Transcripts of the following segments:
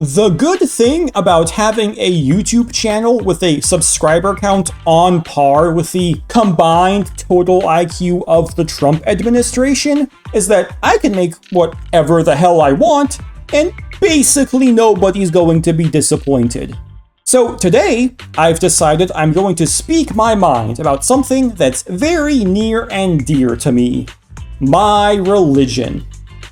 The good thing about having a YouTube channel with a subscriber count on par with the combined total IQ of the Trump administration is that I can make whatever the hell I want, and basically nobody's going to be disappointed. So today, I've decided I'm going to speak my mind about something that's very near and dear to me: my religion.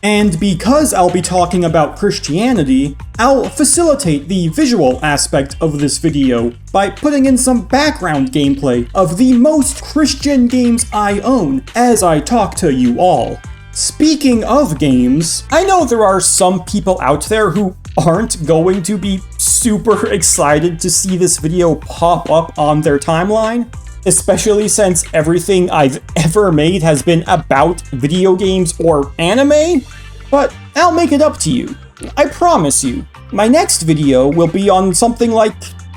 And because I'll be talking about Christianity, I'll facilitate the visual aspect of this video by putting in some background gameplay of the most Christian games I own as I talk to you all. Speaking of games, I know there are some people out there who aren't going to be super excited to see this video pop up on their timeline, especially since everything I've ever made has been about video games or anime, but I'll make it up to you. I promise you. My next video will be on something like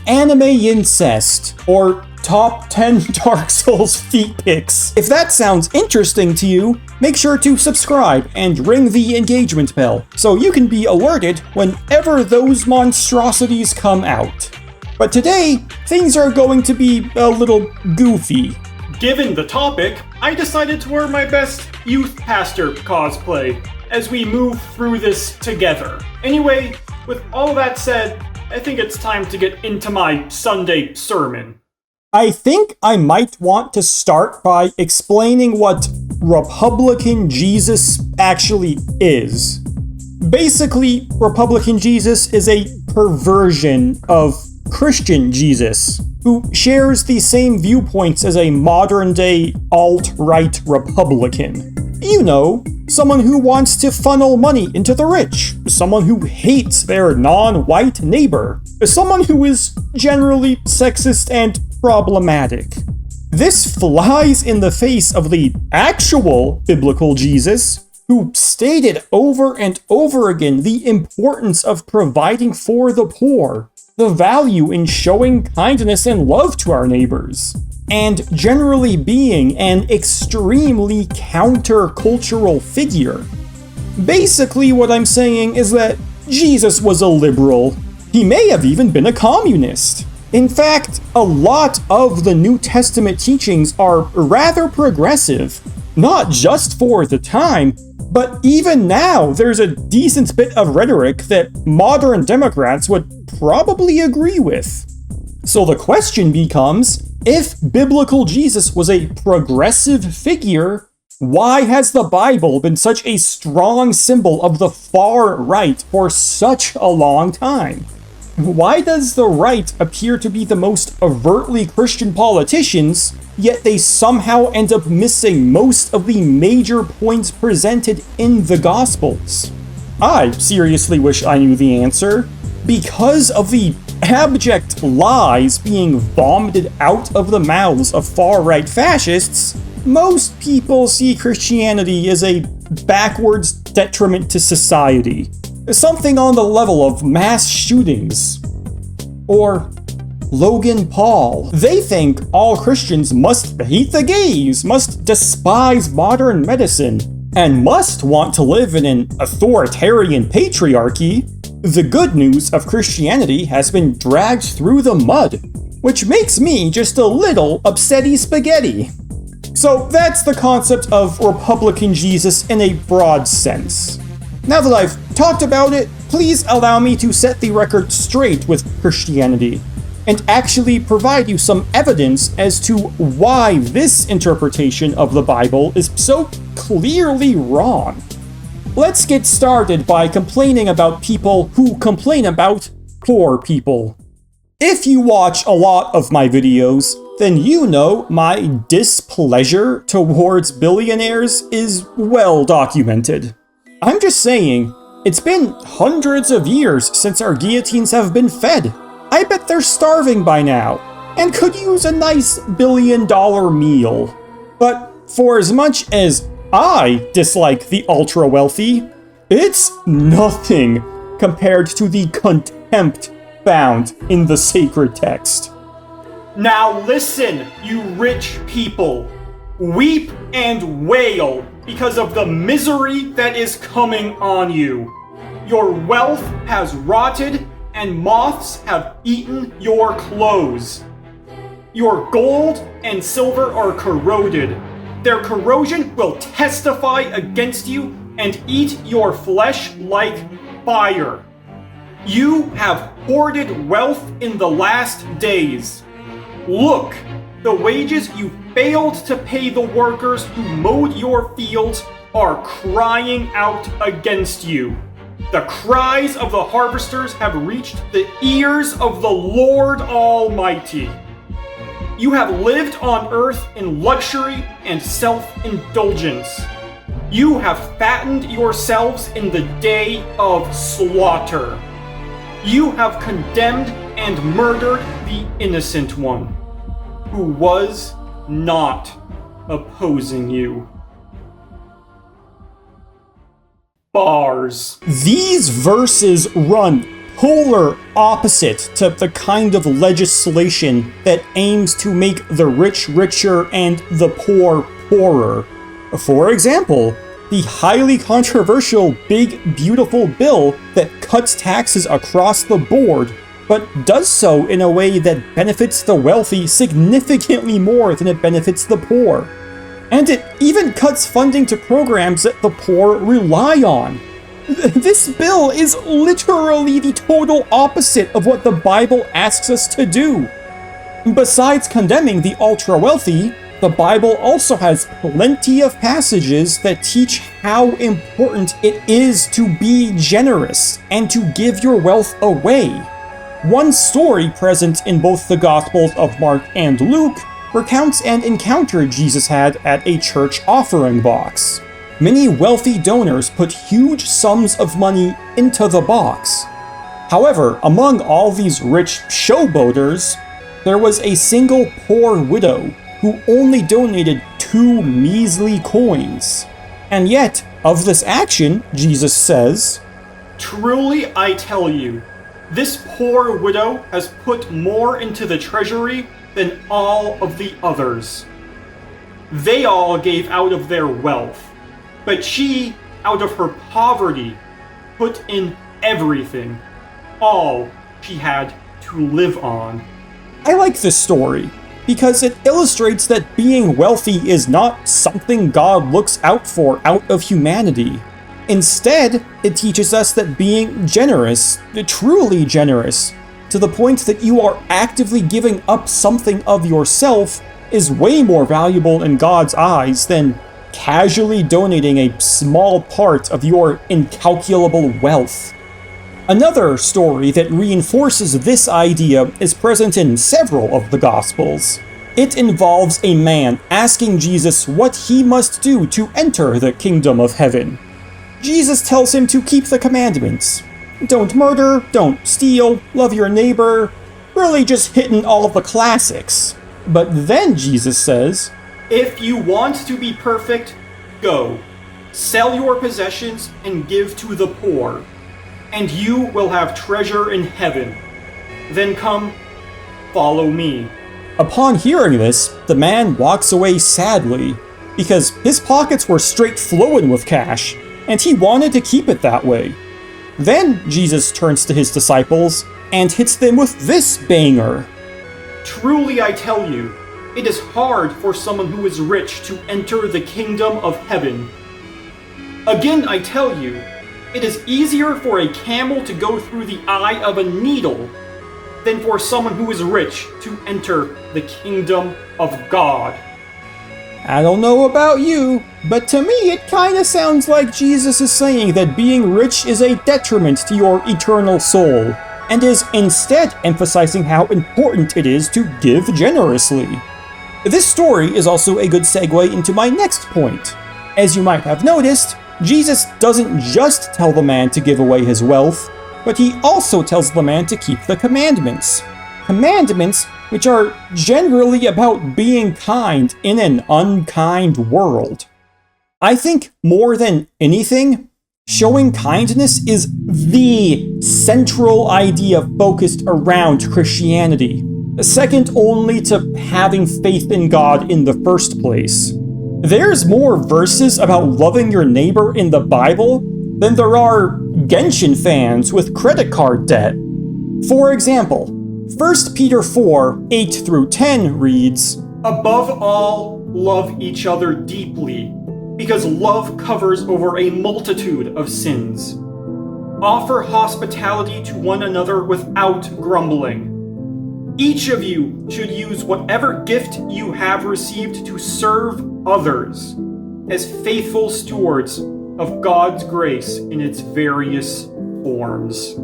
anime incest, or top 10 Dark Souls feat pics. If that sounds interesting to you, make sure to subscribe and ring the engagement bell so you can be alerted whenever those monstrosities come out. But today, things are going to be a little goofy. Given the topic, I decided to wear my best youth pastor cosplay as we move through this together. Anyway, with all that said, I think it's time to get into my Sunday sermon. I think I might want to start by explaining what Republican Jesus actually is. Basically, Republican Jesus is a perversion of Christian Jesus, who shares the same viewpoints as a modern-day alt-right Republican. You know, someone who wants to funnel money into the rich, someone who hates their non-white neighbor, someone who is generally sexist and problematic. This flies in the face of the actual biblical Jesus, who stated over and over again the importance of providing for the poor, the value in showing kindness and love to our neighbors, and generally being an extremely counter-cultural figure. Basically, what I'm saying is that Jesus was a liberal. He may have even been a communist. In fact, a lot of the New Testament teachings are rather progressive, not just for the time, but even now there's a decent bit of rhetoric that modern Democrats would probably agree with. So the question becomes, if biblical Jesus was a progressive figure, why has the Bible been such a strong symbol of the far right for such a long time? Why does the right appear to be the most overtly Christian politicians, yet they somehow end up missing most of the major points presented in the Gospels? I seriously wish I knew the answer. Because of the abject lies being vomited out of the mouths of far-right fascists, most people see Christianity as a backwards detriment to society. Something on the level of mass shootings. Or Logan Paul. They think all Christians must hate the gays, must despise modern medicine, and must want to live in an authoritarian patriarchy. The good news of Christianity has been dragged through the mud, which makes me just a little upsetty spaghetti. So that's the concept of Republican Jesus in a broad sense. Now that I've talked about it, please allow me to set the record straight with Christianity, and actually provide you some evidence as to why this interpretation of the Bible is so clearly wrong. Let's get started by complaining about people who complain about poor people. If you watch a lot of my videos, then you know my displeasure towards billionaires is well documented. I'm just saying, it's been hundreds of years since our guillotines have been fed. I bet they're starving by now, and could use a nice billion-dollar meal. But for as much as I dislike the ultra-wealthy, it's nothing compared to the contempt found in the sacred text. Now listen, you rich people. Weep and wail because of the misery that is coming on you. Your wealth has rotted, and moths have eaten your clothes. Your gold and silver are corroded. Their corrosion will testify against you and eat your flesh like fire. You have hoarded wealth in the last days. Look, the wages you failed to pay the workers who mowed your fields are crying out against you. The cries of the harvesters have reached the ears of the Lord Almighty. You have lived on earth in luxury and self-indulgence. You have fattened yourselves in the day of slaughter. You have condemned and murdered the innocent one, who was not opposing you. Bars. These verses run polar opposite to the kind of legislation that aims to make the rich richer and the poor poorer. For example, the highly controversial Big Beautiful Bill that cuts taxes across the board, but does so in a way that benefits the wealthy significantly more than it benefits the poor. And it even cuts funding to programs that the poor rely on. This bill is literally the total opposite of what the Bible asks us to do. Besides condemning the ultra-wealthy, the Bible also has plenty of passages that teach how important it is to be generous and to give your wealth away. One story present in both the Gospels of Mark and Luke recounts an encounter Jesus had at a church offering box. Many wealthy donors put huge sums of money into the box. However, among all these rich showboaters, there was a single poor widow who only donated 2 measly coins. And yet, of this action, Jesus says, "Truly I tell you, this poor widow has put more into the treasury than all of the others. They all gave out of their wealth, but she, out of her poverty, put in everything, all she had to live on." I like this story because it illustrates that being wealthy is not something God looks out for out of humanity. Instead, it teaches us that being generous, truly generous, to the point that you are actively giving up something of yourself, is way more valuable in God's eyes than casually donating a small part of your incalculable wealth. Another story that reinforces this idea is present in several of the Gospels. It involves a man asking Jesus what he must do to enter the kingdom of heaven. Jesus tells him to keep the commandments. Don't murder, don't steal, love your neighbor, really just hitting all of the classics. But then Jesus says, "If you want to be perfect, go, sell your possessions and give to the poor, and you will have treasure in heaven. Then come, follow me." Upon hearing this, the man walks away sadly, because his pockets were straight flowing with cash, and he wanted to keep it that way. Then Jesus turns to his disciples and hits them with this banger. "Truly I tell you, it is hard for someone who is rich to enter the kingdom of heaven. Again I tell you, it is easier for a camel to go through the eye of a needle than for someone who is rich to enter the kingdom of God." I don't know about you, but to me it kinda sounds like Jesus is saying that being rich is a detriment to your eternal soul, and is instead emphasizing how important it is to give generously. This story is also a good segue into my next point. As you might have noticed, Jesus doesn't just tell the man to give away his wealth, but he also tells the man to keep the commandments. Commandments which are generally about being kind in an unkind world. I think more than anything, showing kindness is the central idea focused around Christianity, second only to having faith in God in the first place. There's more verses about loving your neighbor in the Bible than there are Genshin fans with credit card debt. For example, 1 Peter 4, 8 through 10 reads, "Above all, love each other deeply, because love covers over a multitude of sins. Offer hospitality to one another without grumbling. Each of you should use whatever gift you have received to serve others as faithful stewards of God's grace in its various forms."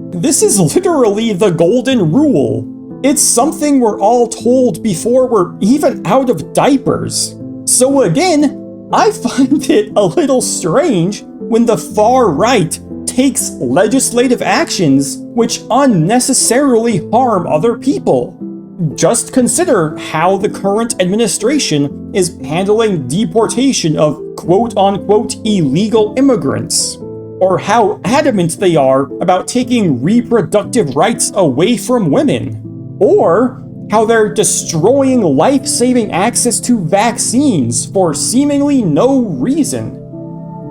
This is literally the golden rule. It's something we're all told before we're even out of diapers. So again, I find it a little strange when the far right takes legislative actions which unnecessarily harm other people. Just consider how the current administration is handling deportation of quote-unquote illegal immigrants, or how adamant they are about taking reproductive rights away from women, or how they're destroying life-saving access to vaccines for seemingly no reason.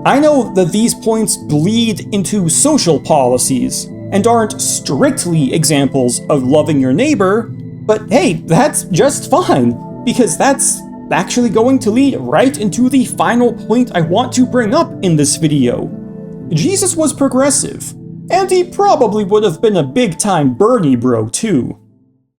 I know that these points bleed into social policies and aren't strictly examples of loving your neighbor, but hey, that's just fine, because that's actually going to lead right into the final point I want to bring up in this video. Jesus was progressive, and he probably would have been a big-time Bernie bro too.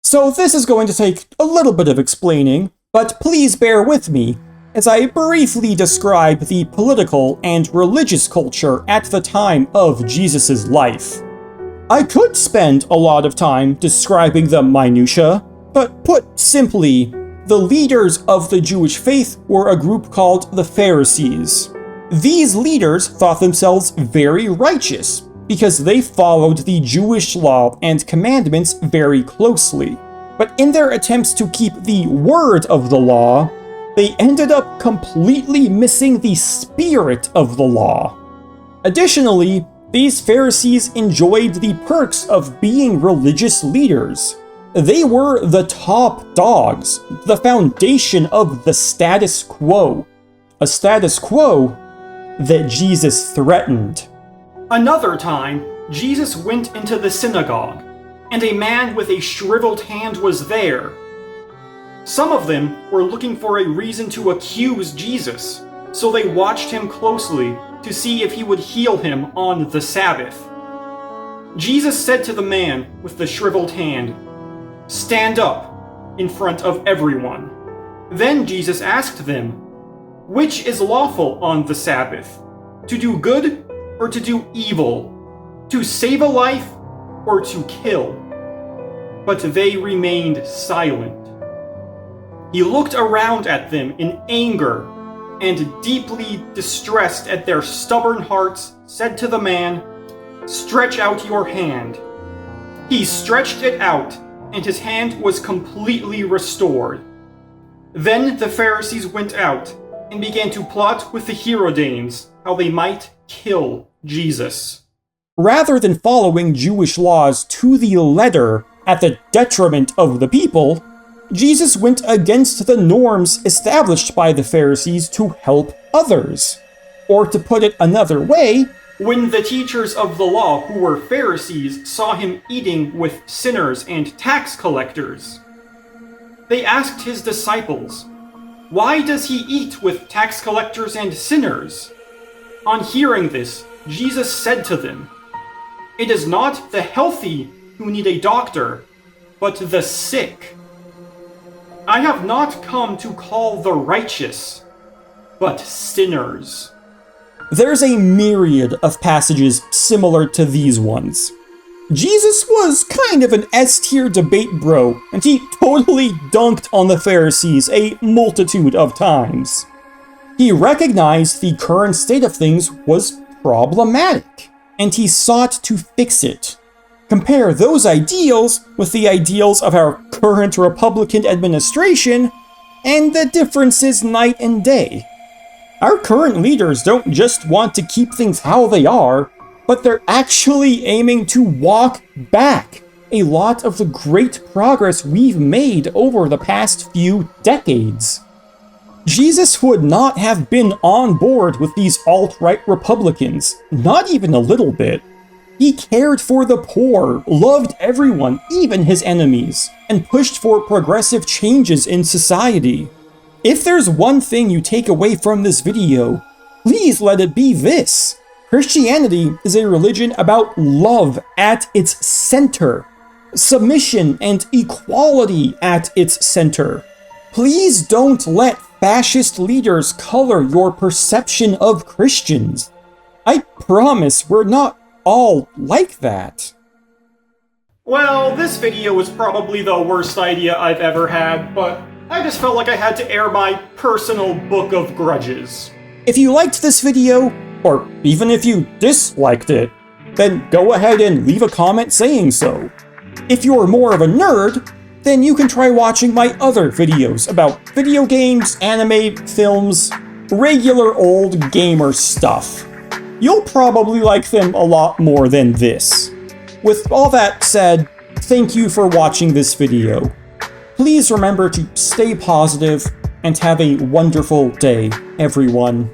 So this is going to take a little bit of explaining, but please bear with me as I briefly describe the political and religious culture at the time of Jesus' life. I could spend a lot of time describing the minutiae, but put simply, the leaders of the Jewish faith were a group called the Pharisees. These leaders thought themselves very righteous because they followed the Jewish law and commandments very closely. But in their attempts to keep the word of the law, they ended up completely missing the spirit of the law. Additionally, these Pharisees enjoyed the perks of being religious leaders. They were the top dogs, the foundation of the status quo. A status quo that Jesus threatened. Another time, Jesus went into the synagogue, and a man with a shriveled hand was there. Some of them were looking for a reason to accuse Jesus, so they watched him closely to see if he would heal him on the Sabbath. Jesus said to the man with the shriveled hand, "Stand up in front of everyone." Then Jesus asked them, "Which is lawful on the Sabbath? To do good or to do evil? To save a life or to kill?" But they remained silent. He looked around at them in anger and, deeply distressed at their stubborn hearts, said to the man, "Stretch out your hand." He stretched it out, and his hand was completely restored. Then the Pharisees went out and began to plot with the Herodanes how they might kill Jesus. Rather than following Jewish laws to the letter at the detriment of the people, Jesus went against the norms established by the Pharisees to help others. Or to put it another way, when the teachers of the law who were Pharisees saw him eating with sinners and tax collectors, they asked his disciples, "Why does he eat with tax collectors and sinners?" On hearing this, Jesus said to them, "It is not the healthy who need a doctor, but the sick. I have not come to call the righteous, but sinners." There's a myriad of passages similar to these ones. Jesus was kind of an S-tier debate bro, and he totally dunked on the Pharisees a multitude of times. He recognized the current state of things was problematic, and he sought to fix it. Compare those ideals with the ideals of our current Republican administration, and the difference is night and day. Our current leaders don't just want to keep things how they are, but they're actually aiming to walk back a lot of the great progress we've made over the past few decades. Jesus would not have been on board with these alt-right Republicans, not even a little bit. He cared for the poor, loved everyone, even his enemies, and pushed for progressive changes in society. If there's one thing you take away from this video, please let it be this. Christianity is a religion about love at its center, submission and equality at its center. Please don't let fascist leaders color your perception of Christians. I promise we're not all like that. Well, this video was probably the worst idea I've ever had, but I just felt like I had to air my personal book of grudges. If you liked this video, or even if you disliked it, then go ahead and leave a comment saying so. If you're more of a nerd, then you can try watching my other videos about video games, anime, films, regular old gamer stuff. You'll probably like them a lot more than this. With all that said, thank you for watching this video. Please remember to stay positive and have a wonderful day, everyone.